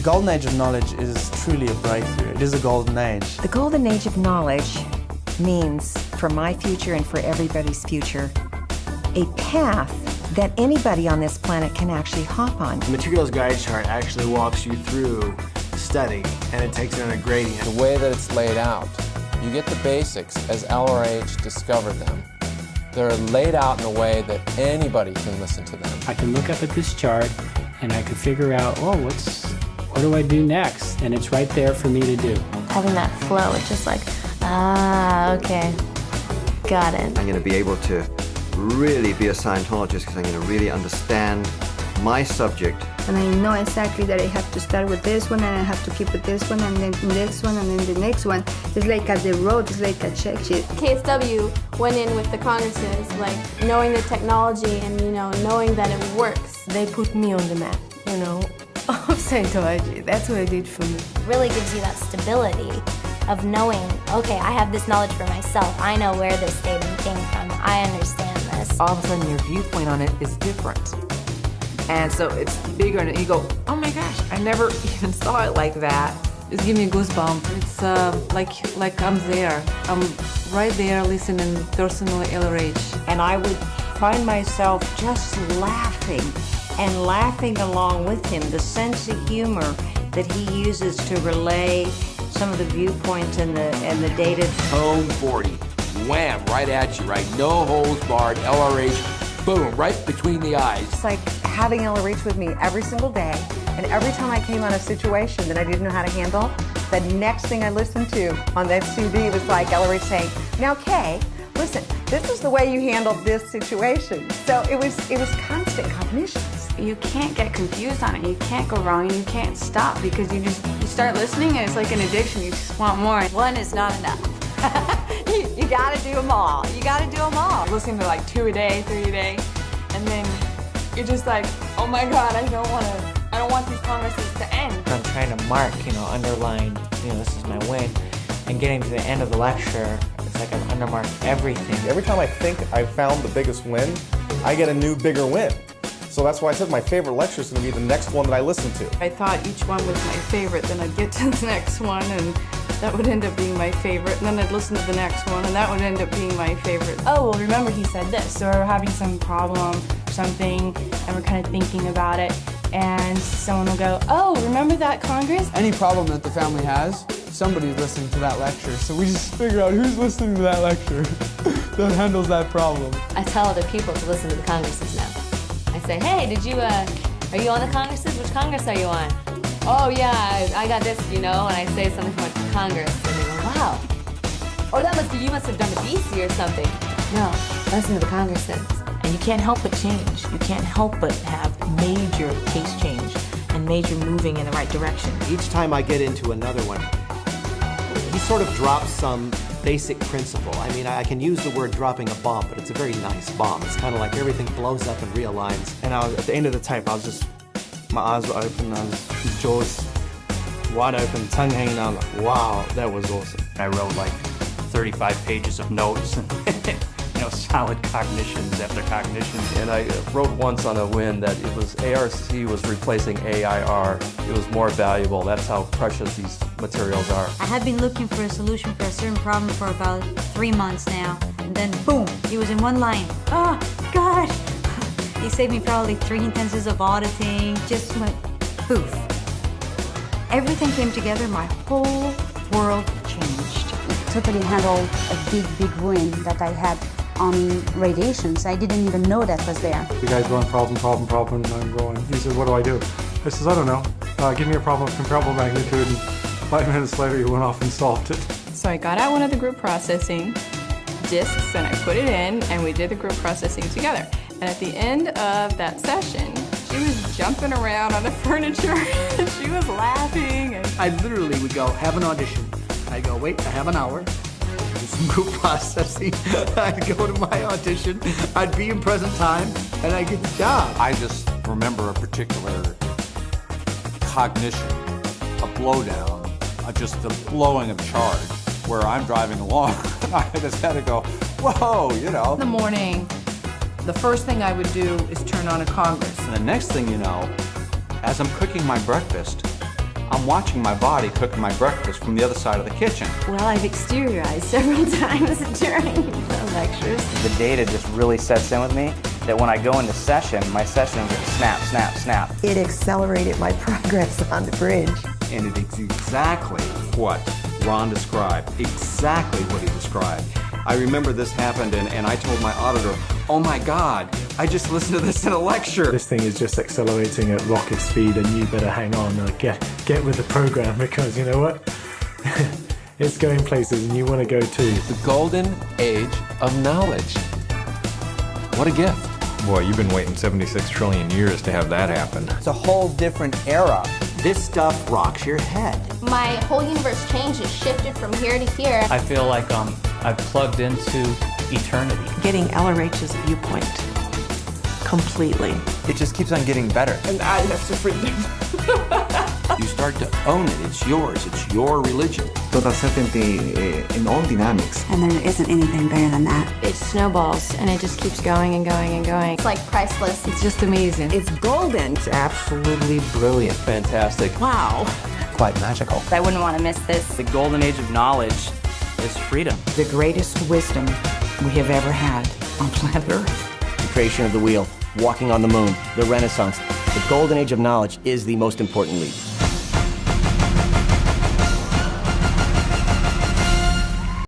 The golden age of knowledge is truly a breakthrough. It is a golden age. The golden age of knowledge means, for my future and for everybody's future, a path that anybody on this planet can actually hop on. The Materials Guide chart actually walks you through study, and it takes it on a gradient. The way that it's laid out, you get the basics as LRH discovered them. They're laid out in a way that anybody can listen to them. I can look up at this chart and I can figure out, oh, what do I do next? And it's right there for me to do. Having that flow, it's just like, okay, got it. I'm going to be able to really be a Scientologist because I'm going to really understand my subject. And I know exactly that I have to start with this one, and I have to keep with this one, and then the next one, and then the next one. It's like at the road, it's like a check sheet. KSW went in with the congresses, like knowing the technology and, knowing that it works. They put me on the map, of Scientology. That's what it did for me. It really gives you that stability of knowing, okay, I have this knowledge for myself. I know where this statement came from. I understand this. All of a sudden, your viewpoint on it is different. And so it's bigger, and you go, oh my gosh, I never even saw it like that. It's giving me a goosebump. It's like I'm there. I'm right there listening personally LRH. And I would find myself just laughing and laughing along with him. The sense of humor that he uses to relay some of the viewpoints and the data. Tone 40, wham, right at you, right? No holds barred, LRH. Boom, right between the eyes. It's like having LRH with me every single day, and every time I came on a situation that I didn't know how to handle, the next thing I listened to on that CD was like LRH saying, now Kay, listen, this is the way you handled this situation. So it was constant cognitions. You can't get confused on it, you can't go wrong, and you can't stop because you start listening and it's like an addiction, you just want more. One is not enough. You gotta do them all. You gotta do them all. Listening to like 2 a day, 3 a day, and then you're just like, oh my God, I don't want these congresses to end. I'm trying to mark, underline, this is my win. And getting to the end of the lecture, it's like I've undermarked everything. Every time I think I've found the biggest win, I get a new, bigger win. So that's why I said my favorite lecture is going to be the next one that I listen to. I thought each one was my favorite, then I'd get to the next one, and that would end up being my favorite, and then I'd listen to the next one, and that would end up being my favorite. Oh, well, remember he said this, so we're having some problem, something, and we're kind of thinking about it, and someone will go, oh, remember that Congress? Any problem that the family has, somebody's listening to that lecture, so we just figure out who's listening to that lecture that handles that problem. I tell other people to listen to the Congresses now. I say, hey, are you on the Congresses? Which Congress are you on? Oh yeah, I got this, and I say something from Congress, and they go, wow. Oh, you must have done the DC or something. No, listen to the Congresses. And you can't help but change. You can't help but have major pace change and major moving in the right direction. Each time I get into another one, he sort of drops some basic principle. I mean, I can use the word dropping a bomb, but it's a very nice bomb. It's kind of like everything blows up and realigns. And at the end of the tape, my eyes were open, jaws wide open, tongue hanging out, like, wow, that was awesome. I wrote like 35 pages of notes and solid cognitions after cognitions. And I wrote once on a win that it was ARC was replacing AIR. It was more valuable. That's how precious these materials are. I have been looking for a solution for a certain problem for about 3 months now, and then boom, it was in one line. Oh God! He saved me probably 3 intensives of auditing, just went poof. Everything came together, my whole world changed. It totally handled a big win that I had on radiations. I didn't even know that was there. The guy's going problem, and I'm going, he said, what do I do? I says, I don't know. Give me a problem of comparable magnitude, and 5 minutes later he went off and solved it. So I got out one of the group processing discs and I put it in and we did the group processing together. And at the end of that session, she was jumping around on the furniture and she was laughing. And I literally would go, have an audition. I'd go, wait, I have an hour. Do some group processing. I'd go to my audition. I'd be in present time and I'd get the job. I just remember a particular cognition, a blowdown, just the blowing of charge where I'm driving along. I just had to go, whoa, In the morning, the first thing I would do is turn on a Congress. And the next thing you know, as I'm cooking my breakfast, I'm watching my body cooking my breakfast from the other side of the kitchen. Well, I've exteriorized several times during the lectures. The data just really sets in with me that when I go into session, my session gets snap, snap, snap. It accelerated my progress on the bridge. And it is exactly what Ron described, exactly what he described. I remember this happened and I told my auditor, oh my God, I just listened to this in a lecture. This thing is just accelerating at rocket speed and you better hang on, get with the program, because you know what? It's going places and you want to go too. The golden age of knowledge. What a gift. Boy, you've been waiting 76 trillion years to have that happen. It's a whole different era. This stuff rocks your head. My whole universe changed, it shifted from here to here. I feel like I've plugged into eternity. Getting LRH's viewpoint completely. It just keeps on getting better. And I have to forgive. You start to own it, it's yours, it's your religion. Total certainty in all dynamics. And there isn't anything better than that. It snowballs and it just keeps going and going and going. It's like priceless. It's just amazing. It's golden. It's absolutely brilliant. Fantastic. Wow. Quite magical. I wouldn't want to miss this. The golden age of knowledge is freedom. The greatest wisdom we have ever had on planet Earth. The creation of the wheel, walking on the moon, the Renaissance. The golden age of knowledge is the most important leap.